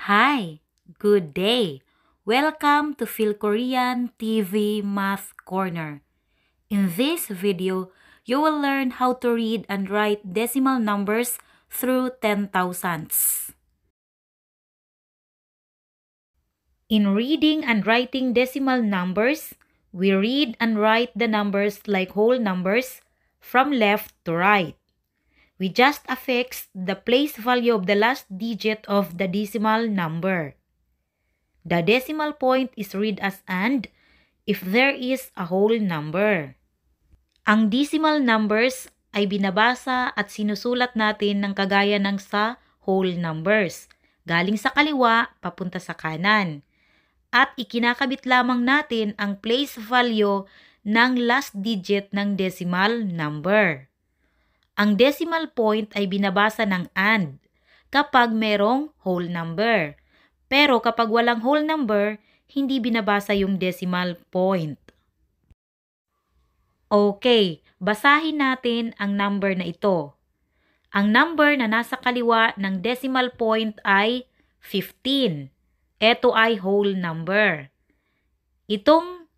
Hi, good day. Welcome to Phil Korean TV Math Corner. In this video, you will learn how to read and write decimal numbers through 10,000s. In reading and writing decimal numbers, we read and write the numbers like whole numbers from left to right. We just affix the place value of the last digit of the decimal number. The decimal point is read as AND if there is a whole number. Ang decimal numbers ay binabasa at sinusulat natin ng kagaya ng sa whole numbers, galing sa kaliwa papunta sa kanan. At ikinakabit lamang natin ang place value ng last digit ng decimal number. Ang decimal point ay binabasa ng AND kapag merong whole number. Pero kapag walang whole number, hindi binabasa yung decimal point. Okay, basahin natin ang number na ito. Ang number na nasa kaliwa ng decimal point ay 15. Ito ay whole number. Itong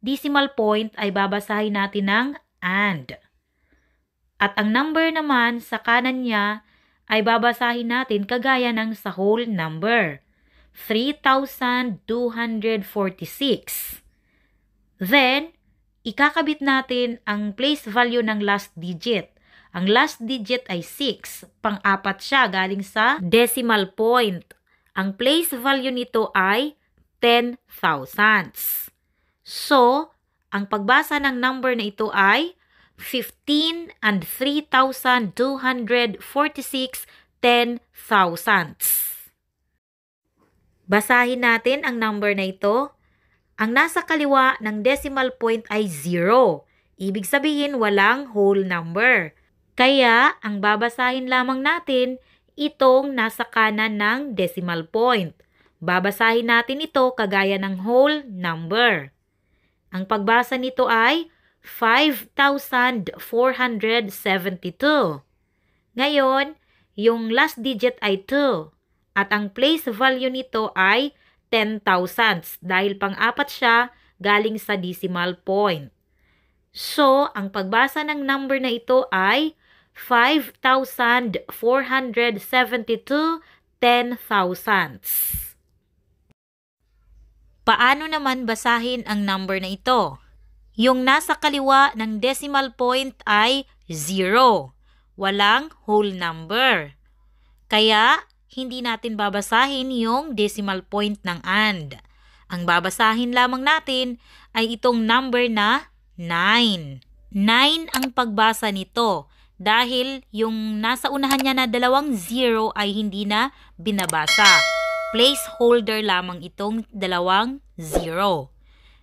decimal point ay babasahin natin ng AND. At ang number naman sa kanan niya ay babasahin natin kagaya ng sa whole number. 3,246. Then, ikakabit natin ang place value ng last digit. Ang last digit ay 6. Pang-apat siya galing sa decimal point. Ang place value nito ay 10,000s. So, ang pagbasa ng number na ito ay 15 and 3,246 10,000s. Basahin natin ang number na ito. Ang nasa kaliwa ng decimal point ay 0. Ibig sabihin walang whole number. Kaya ang babasahin lamang natin itong nasa kanan ng decimal point. Babasahin natin ito kagaya ng whole number. Ang pagbasa nito ay 5,472. Ngayon, yung last digit ay 2. At ang place value nito ay 10,000s dahil pang-apat siya galing sa decimal point. So, ang pagbasa ng number na ito ay 5,472 10,000s. Paano naman basahin ang number na ito? Yung nasa kaliwa ng decimal point ay 0. Walang whole number. Kaya, hindi natin babasahin yung decimal point ng AND. Ang babasahin lamang natin ay itong number na 9. 9 ang pagbasa nito dahil yung nasa unahan niya na dalawang 0 ay hindi na binabasa. Placeholder lamang itong dalawang 0.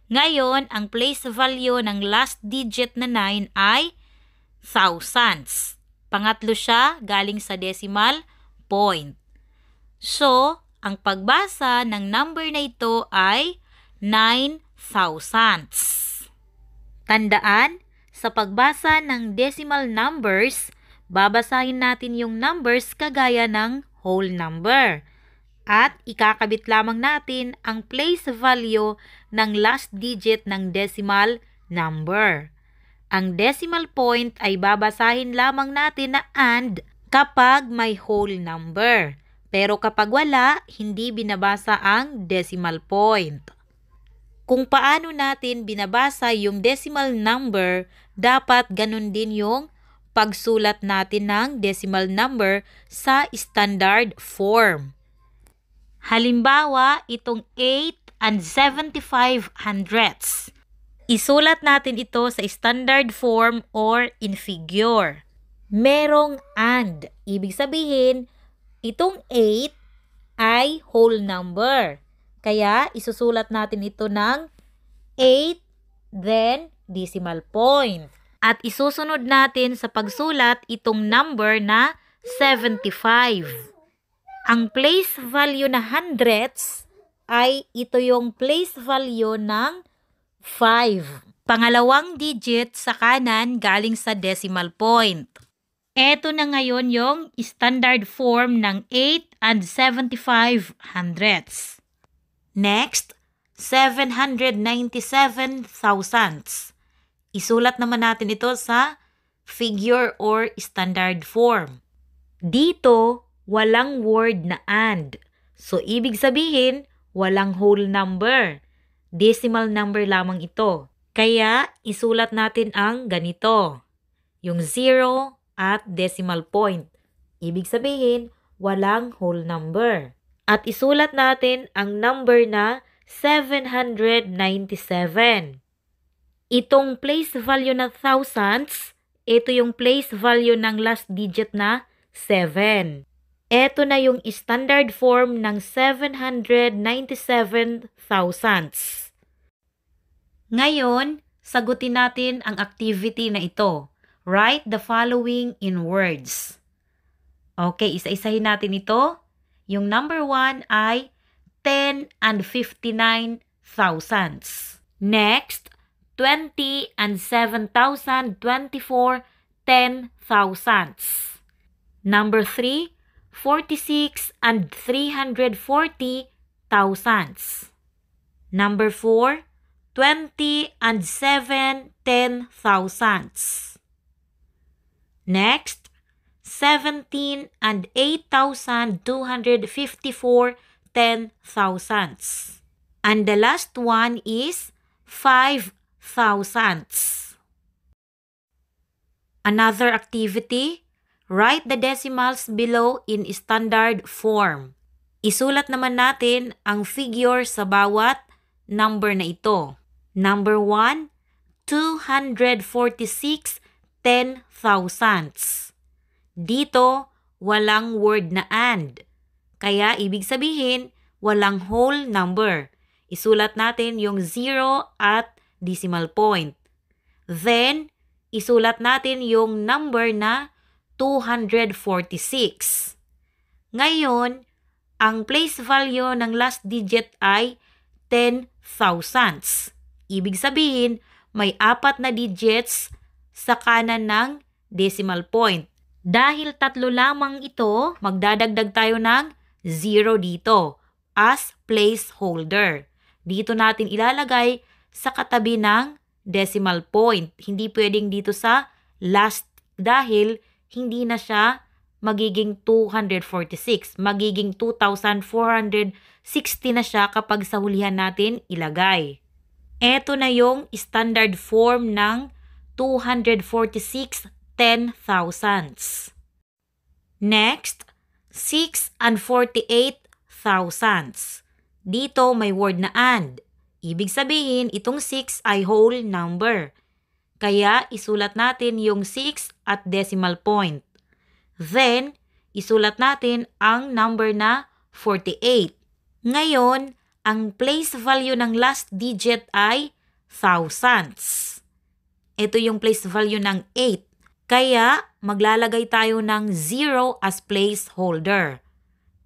Ngayon, ang place value ng last digit na 9 ay thousands. Pangatlo siya galing sa decimal point. So, ang pagbasa ng number na ito ay 9,000s. Tandaan, sa pagbasa ng decimal numbers, babasahin natin yung numbers kagaya ng whole number. At ikakabit lamang natin ang place value ng last digit ng decimal number. Ang decimal point ay babasahin lamang natin na AND kapag may whole number. Pero kapag wala, hindi binabasa ang decimal point. Kung paano natin binabasa yung decimal number, dapat ganun din yung pagsulat natin ng decimal number sa standard form. Halimbawa, itong 8 and 75 hundredths. Isulat natin ito sa standard form or in figure. Merong AND. Ibig sabihin, itong 8 ay whole number. Kaya, isusulat natin ito ng 8, then decimal point. At isusunod natin sa pagsulat itong number na 75. Ang place value na hundredths ay ito yung place value ng 5. Pangalawang digit sa kanan galing sa decimal point. Eto na ngayon yung standard form ng 8 and 75 hundredths. Next, 797 thousandths. Isulat naman natin ito sa figure or standard form. Dito, walang word na and. So, ibig sabihin, walang whole number. Decimal number lamang ito. Kaya, isulat natin ang ganito. Yung 0 at decimal point. Ibig sabihin, walang whole number. At isulat natin ang number na 797. Itong place value na thousandths, ito yung place value ng last digit na 7. Ito na yung standard form ng 797 thousandths. Ngayon, sagutin natin ang activity na ito. Write the following in words. Okay, isa-isahin natin ito. Yung number 1 ay 10 and 59 thousandths. Next, 20 and 7,024 10 thousandths. Number 3, 46 and 340 thousandths. Number 4, 20 and 7 10 thousandths. Next, 17 and 8,254 10 thousandths. And the last one is 5 thousandths. Another activity, write the decimals below in standard form. Isulat naman natin ang figure sa bawat number na ito. Number 1, 246 10 thousandths. Dito, walang word na and. Kaya, ibig sabihin, walang whole number. Isulat natin yung 0 at decimal point. Then, isulat natin yung number na 246. Ngayon, ang place value ng last digit ay 10 thousandths. Ibig sabihin, may 4 na digits sa kanan ng decimal point. Dahil 3 lamang ito, magdadagdag tayo ng 0 dito as placeholder. Dito natin ilalagay sa katabi ng decimal point. Hindi pwedeng dito sa last dahil hindi na siya magiging 246. Magiging 2,460 na siya kapag sa hulihan natin ilagay. Ito na yung standard form ng 246 10 thousandths. Next, 6 and 48 thousandths. Dito may word na and. Ibig sabihin, itong 6 ay whole number. Kaya, isulat natin yung 6 at decimal point. Then, isulat natin ang number na 48. Ngayon, ang place value ng last digit ay thousandths. Ito yung place value ng 8. Kaya, maglalagay tayo ng 0 as placeholder.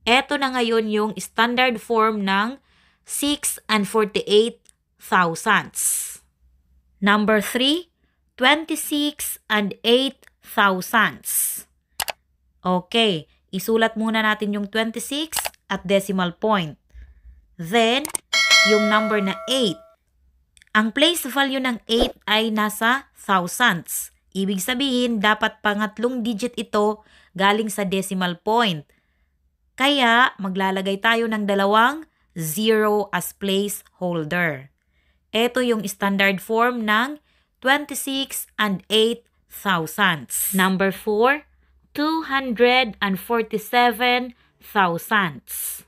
Ito na ngayon yung standard form ng 6 and 48 thousandths. Number 3, 26 and 8 thousandths. Okay, isulat muna natin yung 26 at decimal point. Then, yung number na 8. Ang place value ng 8 ay nasa thousandths. Ibig sabihin, dapat pangatlong digit ito galing sa decimal point. Kaya, maglalagay tayo ng 2 0 as placeholder. Ito yung standard form ng 26 and 8 thousandths. Number 4, 247 thousandths.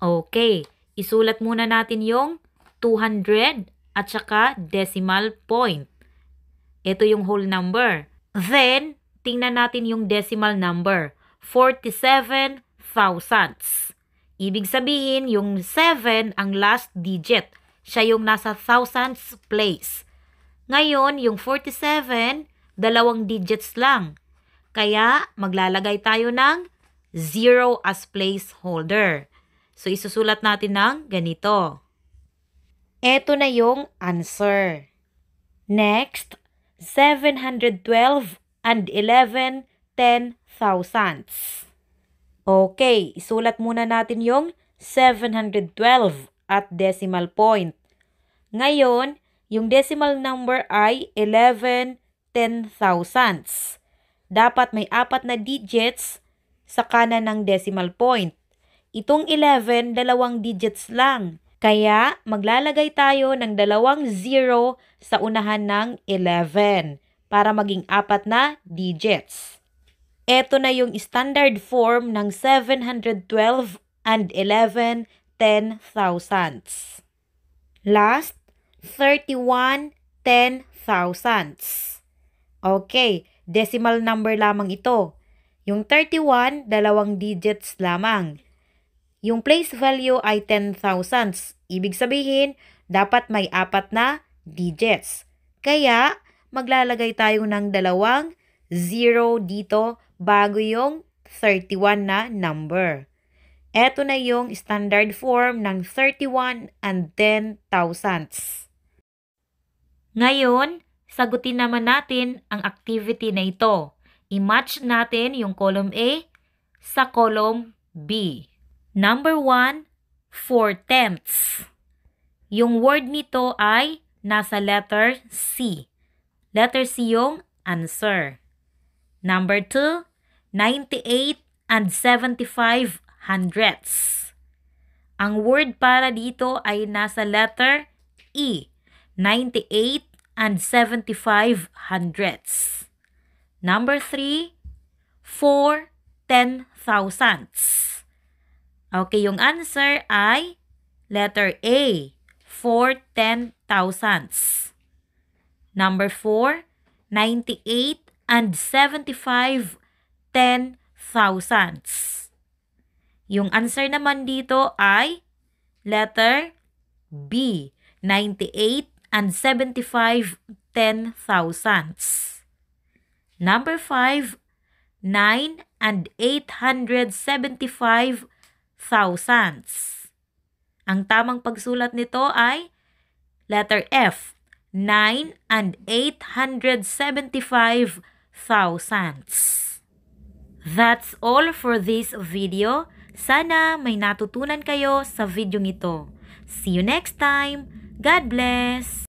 Okay, isulat muna natin yung 200 at saka decimal point. Ito yung whole number. Then, tingnan natin yung decimal number. 47 thousandths. Ibig sabihin, yung 7 ang last digit. Siya yung nasa thousandths place. Ngayon, yung 47, 2 digits lang. Kaya, maglalagay tayo ng 0 as placeholder. So, isusulat natin ng ganito. Ito na yung answer. Next, 712 and 11 ten-thousandths. Okay, isulat muna natin yung 712 at decimal point. Ngayon, yung decimal number ay 11 ten-thousandths. Dapat may 4 na digits sa kanan ng decimal point. Itong 11, 2 digits lang. Kaya, maglalagay tayo ng 2 0 sa unahan ng 11 para maging 4 na digits. Ito na yung standard form ng 712 and 11 ten-thousandths. Last, 31 ten-thousandths. Okay, decimal number lamang ito. Yung 31, 2 digits lamang. Yung place value ay 10,000s. Ibig sabihin, dapat may 4 na digits. Kaya, maglalagay tayo ng 2 0 dito bago yung 31 na number. Ito na yung standard form ng 31 and 10,000s. Ngayon, sagutin naman natin ang activity na ito. I-match natin yung column A sa column B. Number 1, 4/10. Yung word nito ay nasa letter C. Letter C yung answer. Number 2, 98 and 75 hundredths. Ang word para dito ay nasa letter E. 98 and 75 hundredths. Number 3, 4 ten-thousandths. Okay, yung answer ay letter A, 4 ten-thousandths. Number 4, 98 and 75 ten-thousandths. Yung answer naman dito ay letter B, 98 and 75 ten-thousandths. Number 5, 9 and 875 thousandths. Ang tamang pagsulat nito ay letter F, 9 and 875 thousandths. That's all for this video. Sana may natutunan kayo sa video ito. See you next time. God bless!